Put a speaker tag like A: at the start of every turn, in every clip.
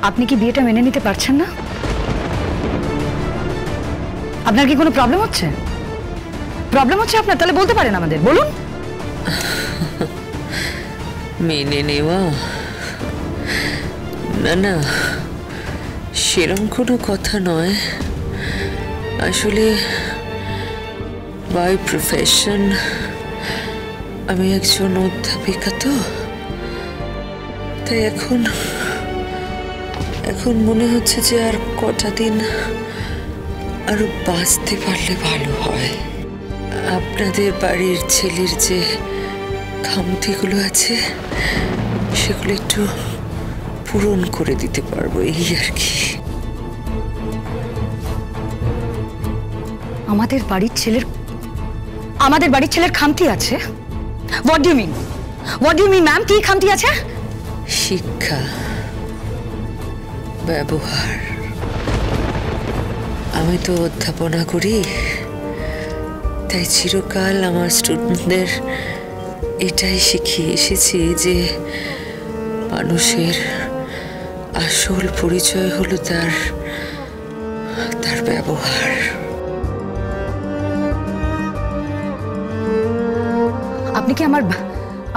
A: আপনি কি বিয়েটা মেনে নিতে পারছেন না? আপনার কি কোনো প্রবলেম হচ্ছে? প্রবলেম হচ্ছে আপনার? তাহলে বলতে পারেন আমাদের, বলুন।
B: মেনে নেওয়া না না, সেরকম কোনো কথা নয়। আসলে বাই প্রফেশন আমি একজন অধ্যাপিকা, তো তাই এখন মনে হচ্ছে যে আর কটা দিন আরো বাঁচতে পারলে ভালো হয়। আপনাদের বাড়ির ছেলের যে খামতিগুলো আছে সেগুলো একটু পূরণ করে দিতে পারবো, এই আর কি।
A: আমাদের বাড়ির ছেলের খামতি আছে? What do you mean? What do you mean ma'am? কি খামতি আছে?
B: শিক্ষা, ব্যবহার। আমি তো অধ্যাপনা করি, তাই চিরকাল আমার স্টুডেন্টদের এটাই শিখিয়ে এসেছি যে মানুষের আসল পরিচয় হলো তার ব্যবহার।
A: আপনি কি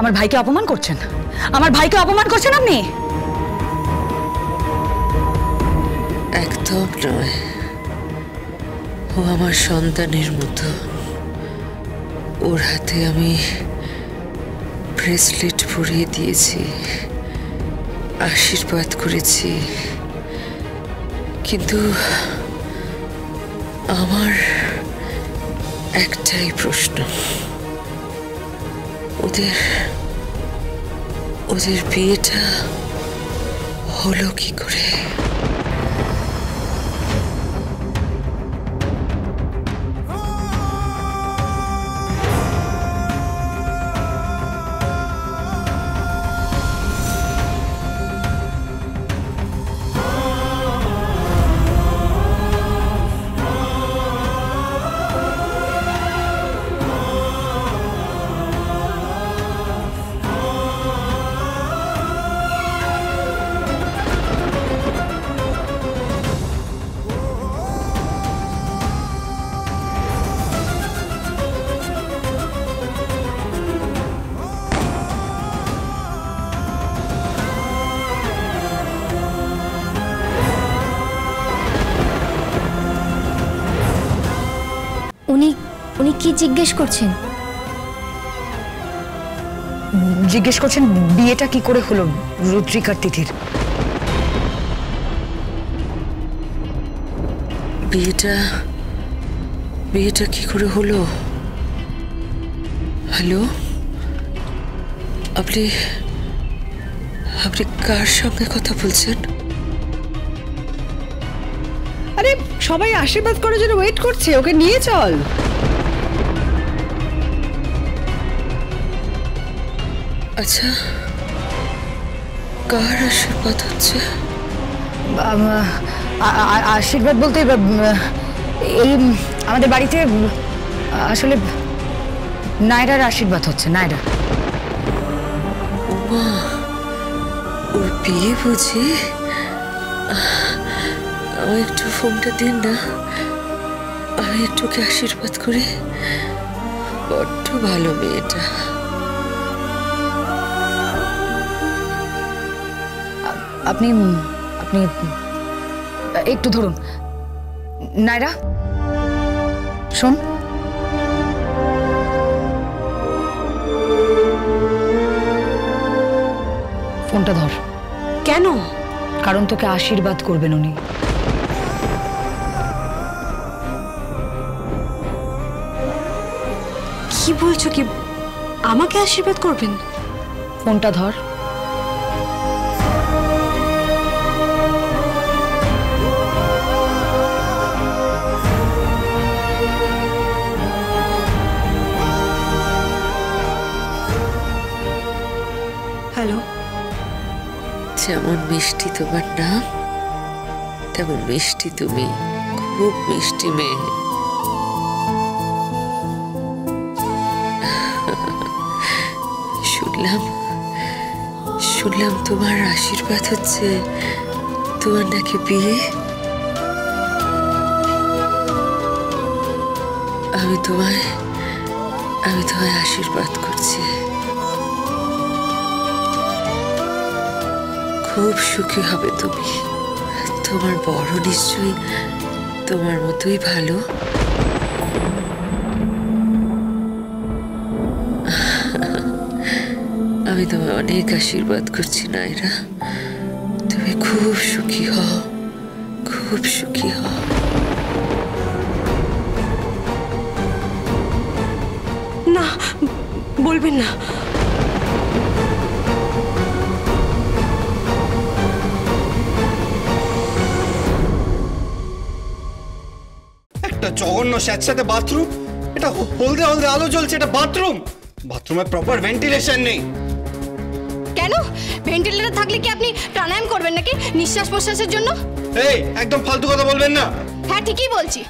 A: আমার ভাইকে অপমান করছেন? আমার ভাইকে অপমান করছেন আপনি?
B: একদম নয়, ও আমার সন্তানের মতো। ওর হাতে আমি ব্রেসলেট পরিয়ে দিয়েছি, আশীর্বাদ করেছি, কিন্তু আমার একটাই প্রশ্ন, ওদের বিয়েটা হলো কি করে?
C: উনি কি জিজ্ঞেস করছেন?
A: জিজ্ঞেস করছেন বিয়েটা কি করে হলো রুদ্রিকার তিথির।
B: বিয়েটা কি করে হলো? হ্যালো, আপনি কার সঙ্গে কথা বলছেন?
D: আরে সবাই আশীর্বাদ করার জন্য ওয়েট করছে, ওকে নিয়ে চল।
B: আচ্ছা, কার আশীর্বাদ হচ্ছে?
A: আশীর্বাদ বলতে এই আমাদের বাড়িতে আসলে নায়রার আশীর্বাদ হচ্ছে। নায়রা।
B: ওমা, ওর বিয়ে বুঝি? আমি একটু ফোনটা দিন না, আমি একটুকে আশীর্বাদ করি। বড্ড ভালো মেয়েটা।
A: আপনি একটু ধরুন। নায়রা শোন, ফোনটা ধর।
D: কেন?
A: কারণ তোকে আশীর্বাদ করবেন উনি।
D: কি বলছো? কি আমাকে আশীর্বাদ করবেন?
A: ফোনটা ধর।
D: হ্যালো।
B: যেমন মিষ্টি তোমার নাম, তেমন মিষ্টি তুমি। খুব মিষ্টি মেয়ে। শুনলাম তোমার আশীর্বাদ হচ্ছে তোমার নাকি বিয়ে? আমি তোমায় আশীর্বাদ করছি। খুব সুখী হবে তুমি। তোমার বড় নিশ্চয়ই তোমার মতোই ভালো। আমি তোমায় অনেক আশীর্বাদ করছি নায়রা। তুমি খুব সুখী হও, খুব সুখী হও।
E: না, বলবেন না।
F: একটা জঘন্য স্যাঁতস্যাঁতে বাথরুম, এটা হলদে হলদে আলো জ্বলছে, এটা বাথরুম। বাথরুমে প্রপার ভেন্টিলেশন নেই।
G: কেন? ভেন্টিলেটর থাকলে কি আপনি প্রাণায়াম করবেন নাকি নিঃশ্বাস প্রশ্বাসের জন্য?
F: এই একদম ফালতু কথা বলবেন না।
G: হ্যাঁ ঠিকই বলছি।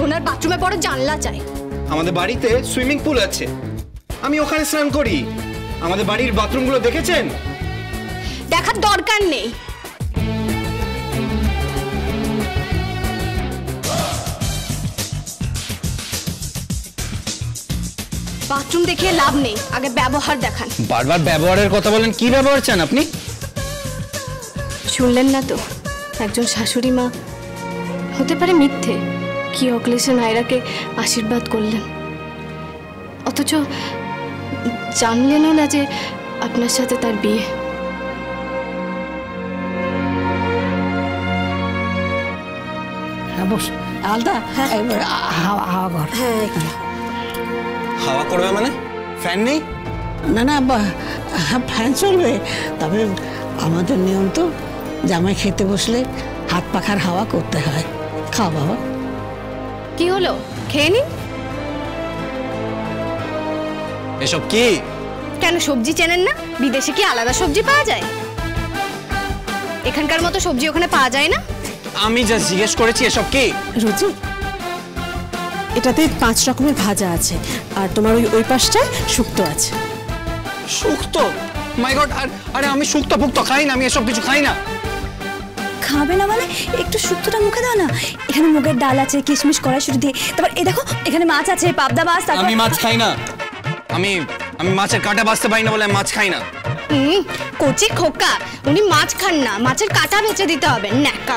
G: ওনার বাথরুমে বড় জানলা চাই।
F: আমাদের বাড়িতে সুইমিং পুল আছে, আমি ওখানে স্নান করি। আমাদের বাড়ির বাথরুমগুলো দেখেছেন?
G: দেখার দরকার নেই। বাথরুম দেখিয়ে লাভ নেই, আগে ব্যবহার দেখান।
F: বারবার ব্যবহারের কথা বলেন, কি ব্যবহার চান আপনি?
G: শুনলেন না তো, একজন শাশুড়ি মা হতে পারে মিথ্যে, কি অক্লেশে নায়রাকে আশীর্বাদ করলেন, অথচ জানলেনও না যে আপনার সাথে তার বিয়ে।
D: হ্যাঁ বস আলতা, হাওয়া ঘর।
F: হাওয়া করবে মানে? ফ্যান নেই?
D: না না ফ্যান চলবে, তবে আমাদের নিয়ম তো জামাই খেতে বসলে হাত পাখার হাওয়া করতে হয়। খাও বাবা।
G: কি হলো, খেয়ে নিন।
F: এসব কি?
G: কেন সবজি চেনেন না? বিদেশে কি আলাদা সবজি পাওয়া যায়? এখানকার মতো সবজি ওখানে পাওয়া যায় না?
F: আমি যা জিজ্ঞেস করেছি এসব কি?
E: রোজি, এটাতে 5 রকমের ভাজা আছে, আর তোমার ওই পাশটায় শুক্তো আছে।
F: শুক্তো? মাই গড! আরে আমি শুক্তো ফুক্তো খাই না, আমি এসব কিছু খাই না।
C: খাবে না মানে একটু শুক্তোটা মুখে দাও না। এখানে মুগের ডাল আছে, কিশমিশ কড়াইশুঁটি দিয়ে, তারপর এই দেখো এখানে মাছ আছে, পাবদা মাছ।
F: আমি মাছ খাই না। আমি মাছের কাঁটা বাছতে পারি না বলে মাছ খাই না।
G: কচি খোকা, উনি মাছ খান না, মাছের কাঁটা বেচে দিতে হবে। ন্যাকা।